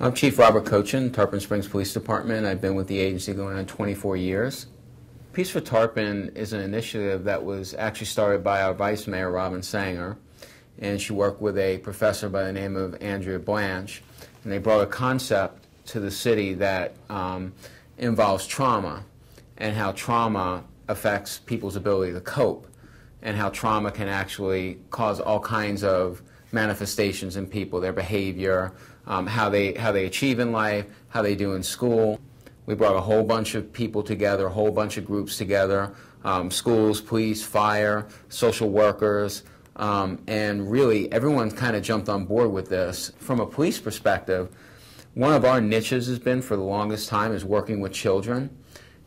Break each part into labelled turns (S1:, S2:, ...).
S1: I'm Chief Robert Kochen, Tarpon Springs Police Department. I've been with the agency going on 24 years. Peace for Tarpon is an initiative that was actually started by our Vice Mayor, Robin Sanger, and she worked with a professor by the name of Andrea Blanche, and they brought a concept to the city that involves trauma and how trauma affects people's ability to cope, and how trauma can actually cause all kinds of manifestations in people, their behavior, how they achieve in life, how they do in school. We brought a whole bunch of people together, a whole bunch of groups together, schools, police, fire, social workers, and really everyone kind of jumped on board with this. From a police perspective, one of our niches has been for the longest time is working with children,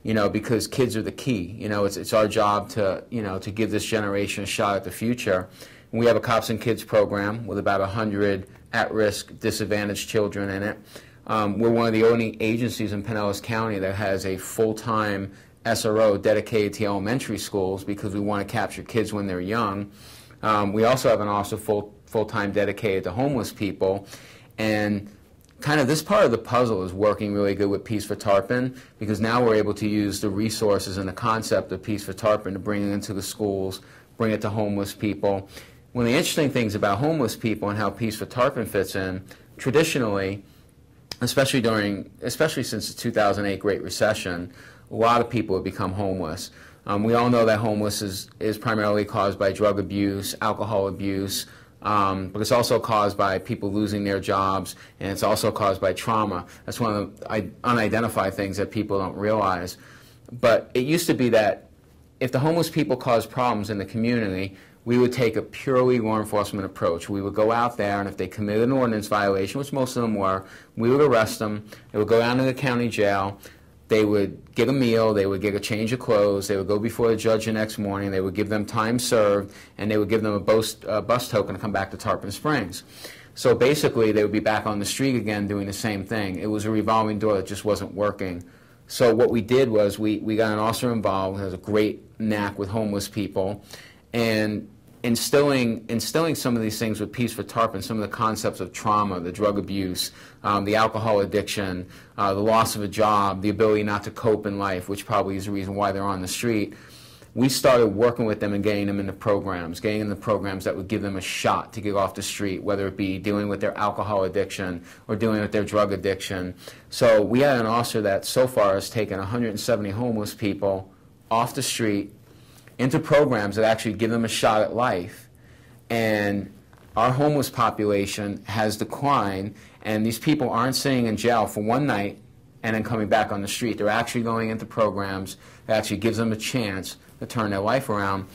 S1: because kids are the key. It's our job to, to give this generation a shot at the future. And we have a Cops and Kids program with about 100 at-risk, disadvantaged children in it. We're one of the only agencies in Pinellas County that has a full-time SRO dedicated to elementary schools because we want to capture kids when they're young. We also have an officer full-time dedicated to homeless people. And kind of this part of the puzzle is working really good with Peace for Tarpon, because now we're able to use the resources and the concept of Peace for Tarpon to bring it into the schools, bring it to homeless people. One of the interesting things about homeless people and how Peace for Tarpon fits in, traditionally, especially since the 2008 Great Recession, a lot of people have become homeless. We all know that homelessness is primarily caused by drug abuse, alcohol abuse, but it's also caused by people losing their jobs, and it's also caused by trauma. That's one of the unidentified things that people don't realize. But it used to be that if the homeless people caused problems in the community, we would take a purely law enforcement approach. We would go out there, and if they committed an ordinance violation, which most of them were, we would arrest them. They would go down to the county jail. They would get a meal. They would get a change of clothes. They would go before the judge the next morning. They would give them time served, and they would give them a bus token to come back to Tarpon Springs. So basically, they would be back on the street again doing the same thing. It was a revolving door that just wasn't working. So what we did was we got an officer involved who has a great knack with homeless people, and instilling some of these things with Peace for Tarpon, some of the concepts of trauma, the drug abuse, the alcohol addiction, the loss of a job, the ability not to cope in life, which probably is the reason why they're on the street. We started working with them and getting them into programs, that would give them a shot to get off the street, whether it be dealing with their alcohol addiction or dealing with their drug addiction. So we had an officer that so far has taken 170 homeless people off the street into programs that actually give them a shot at life. And our homeless population has declined, and these people aren't sitting in jail for one night and then coming back on the street. They're actually going into programs that actually gives them a chance to turn their life around.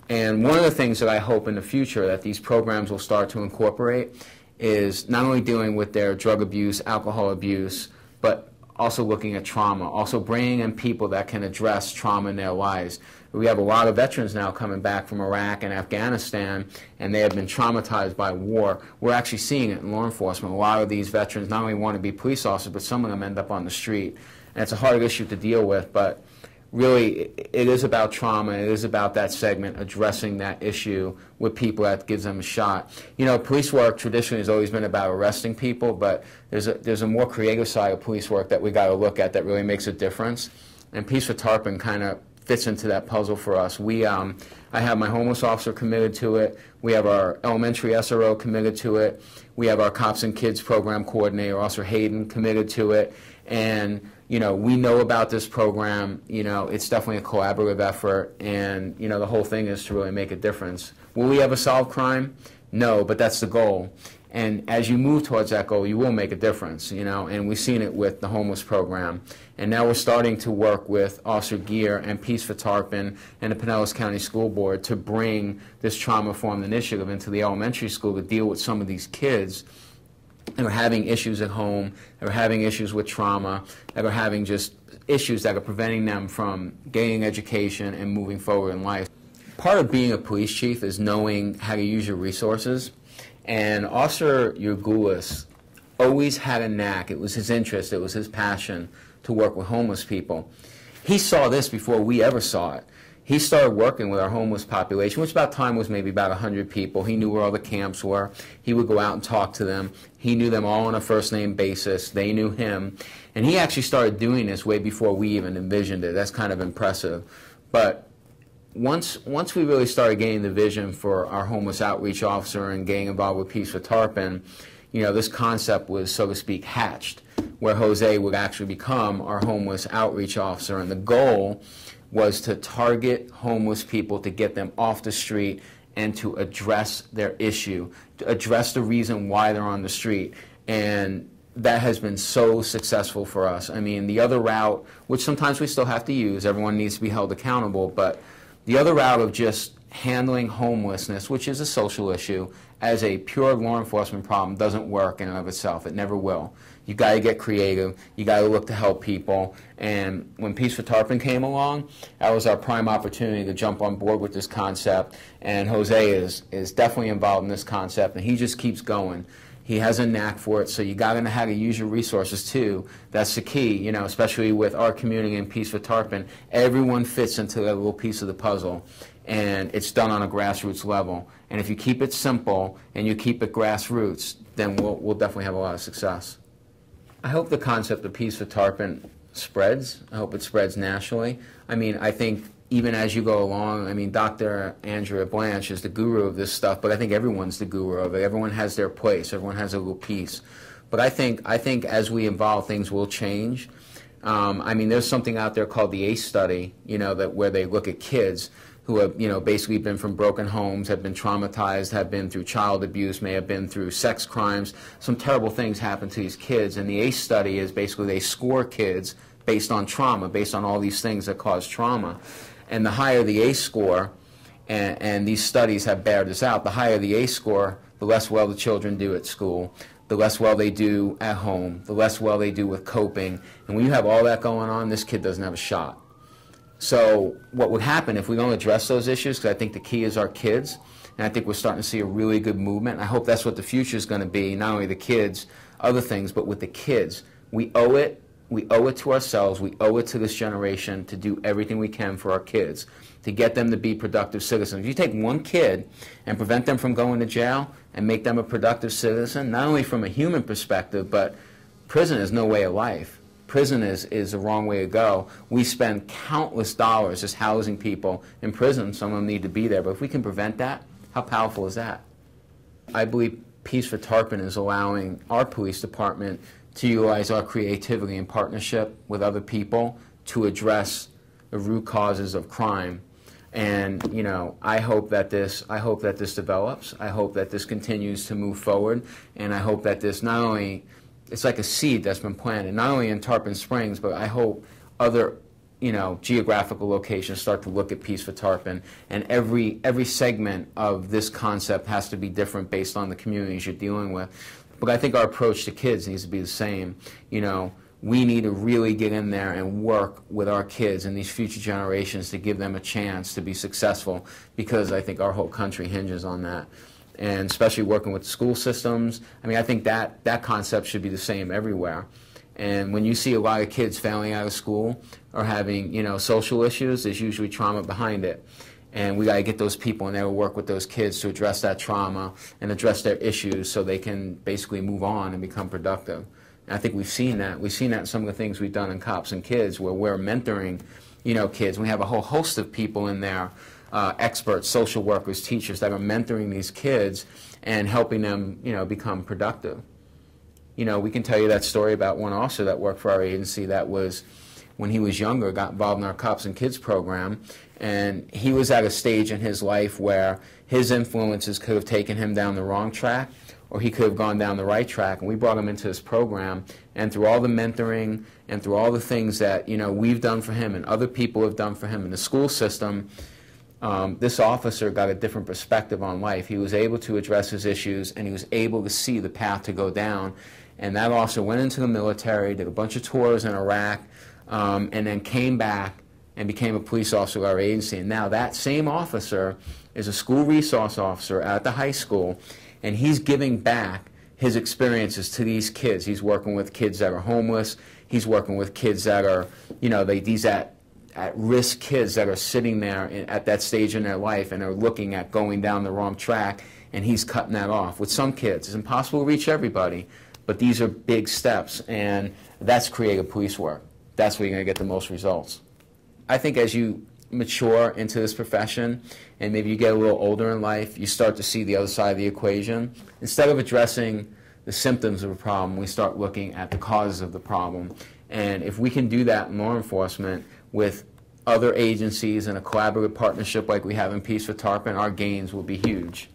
S1: And one of the things that I hope in the future that these programs will start to incorporate is not only dealing with their drug abuse, alcohol abuse, but also looking at trauma, also bringing in people that can address trauma in their lives. We have a lot of veterans now coming back from Iraq and Afghanistan, and they have been traumatized by war. We're actually seeing it in law enforcement. A lot of these veterans not only want to be police officers, but some of them end up on the street. And it's a hard issue to deal with, but really it is about trauma. It is about that segment, addressing that issue with people that gives them a shot. Police work traditionally has always been about arresting people, but there's a more creative side of police work that we got to look at that really makes a difference. And Peace for Tarpon kind of fits into that puzzle for us. I have my homeless officer committed to it. We have our elementary SRO committed to it. We have our Cops and Kids program coordinator, Officer Hayden, committed to it. And we know about this program. It's definitely a collaborative effort, and the whole thing is to really make a difference. Will we ever solve crime? No, but that's the goal. And as you move towards that goal, you will make a difference, and we've seen it with the homeless program. And now we're starting to work with Officer Gear and Peace for Tarpon and the Pinellas County School Board to bring this trauma-informed initiative into the elementary school to deal with some of these kids that are having issues at home, that are having issues with trauma, that are having just issues that are preventing them from gaining education and moving forward in life. Part of being a police chief is knowing how to use your resources. And Officer Yurgulis always had a knack. It was his interest, it was his passion to work with homeless people. He saw this before we ever saw it. he started working with our homeless population, which about time was maybe about 100 people. He knew where all the camps were. He would go out and talk to them. He knew them all on a first-name basis. They knew him. And he actually started doing this way before we even envisioned it. That's kind of impressive. But once we really started getting the vision for our homeless outreach officer and getting involved with Peace for Tarpon, you know, this concept was, so to speak, hatched, where Jose would actually become our homeless outreach officer. And the goal was to target homeless people, to get them off the street and to address their issue, to address the reason why they're on the street. And that has been so successful for us. I mean, the other route, which sometimes we still have to use, everyone needs to be held accountable, but the other route of just handling homelessness, which is a social issue, as a pure law enforcement problem doesn't work in and of itself. It never will. You got to get creative. You got to look to help people. And when Peace for Tarpon came along, that was our prime opportunity to jump on board with this concept. And Jose is definitely involved in this concept, and he just keeps going. He has a knack for it, so you got to know how to use your resources too. That's the key, you know, especially with our community and Peace for Tarpon. Everyone fits into that little piece of the puzzle, and it's done on a grassroots level. And if you keep it simple and you keep it grassroots, then we'll definitely have a lot of success. I hope the concept of Peace for Tarpon spreads. I hope it spreads nationally. I mean, I think even as you go along, I mean, Dr. Andrea Blanche is the guru of this stuff, but I think everyone's the guru of it. Everyone has their place. Everyone has a little piece. But I think as we evolve, things will change. I mean, there's something out there called the ACE study, you know, where they look at kids who have, you know, basically been from broken homes, have been traumatized, have been through child abuse, may have been through sex crimes. Some terrible things happen to these kids. And the ACE study is basically they score kids based on trauma, based on all these things that cause trauma. And the higher the ACE score, and these studies have bared this out, the higher the ACE score, the less well the children do at school, the less well they do at home, the less well they do with coping. And when you have all that going on, this kid doesn't have a shot. So what would happen if we don't address those issues, because I think the key is our kids, and I think we're starting to see a really good movement. I hope that's what the future is going to be, not only the kids, other things, but with the kids. We owe it to ourselves, we owe it to this generation to do everything we can for our kids, to get them to be productive citizens. If you take one kid and prevent them from going to jail and make them a productive citizen, not only from a human perspective, but prison is no way of life. Prison is the wrong way to go. We spend countless dollars just housing people in prison. Some of them need to be there. But if we can prevent that, how powerful is that? I believe Peace for Tarpon is allowing our police department to utilize our creativity and partnership with other people to address the root causes of crime. And, you know, I hope that this develops. I hope that this continues to move forward. And I hope that this not only, it's like a seed that's been planted, not only in Tarpon Springs, but I hope other, you know, geographical locations start to look at Peace for Tarpon. And every segment of this concept has to be different based on the communities you're dealing with. But I think our approach to kids needs to be the same. You know, we need to really get in there and work with our kids and these future generations to give them a chance to be successful, because I think our whole country hinges on that. And especially working with school systems, I mean, I think that concept should be the same everywhere. And when you see a lot of kids failing out of school or having, you know, social issues, there's usually trauma behind it. And we got to get those people in there to work with those kids to address that trauma and address their issues so they can basically move on and become productive. And I think we've seen that. We've seen that in some of the things we've done in Cops and Kids, where we're mentoring, you know, kids. We have a whole host of people in there, experts, social workers, teachers, that are mentoring these kids and helping them, you know, become productive. You know, we can tell you that story about one officer that worked for our agency that was, when he was younger, got involved in our Cops and Kids program, and he was at a stage in his life where his influences could have taken him down the wrong track, or he could have gone down the right track. And we brought him into this program, and through all the mentoring and through all the things that, you know, we've done for him and other people have done for him in the school system, this officer got a different perspective on life. He was able to address his issues, and he was able to see the path to go down. And that officer went into the military, did a bunch of tours in Iraq, and then came back and became a police officer at our agency. And now that same officer is a school resource officer at the high school, and he's giving back his experiences to these kids. He's working with kids that are homeless. He's working with kids that are, you know, these at at-risk kids that are sitting there at that stage in their life and are looking at going down the wrong track, and he's cutting that off. With some kids, it's impossible to reach everybody, but these are big steps, and that's creative police work. That's where you're going to get the most results. I think as you mature into this profession and maybe you get a little older in life, you start to see the other side of the equation. Instead of addressing the symptoms of a problem, we start looking at the causes of the problem. And if we can do that in law enforcement with other agencies and a collaborative partnership like we have in Peace for Tarpon, our gains will be huge.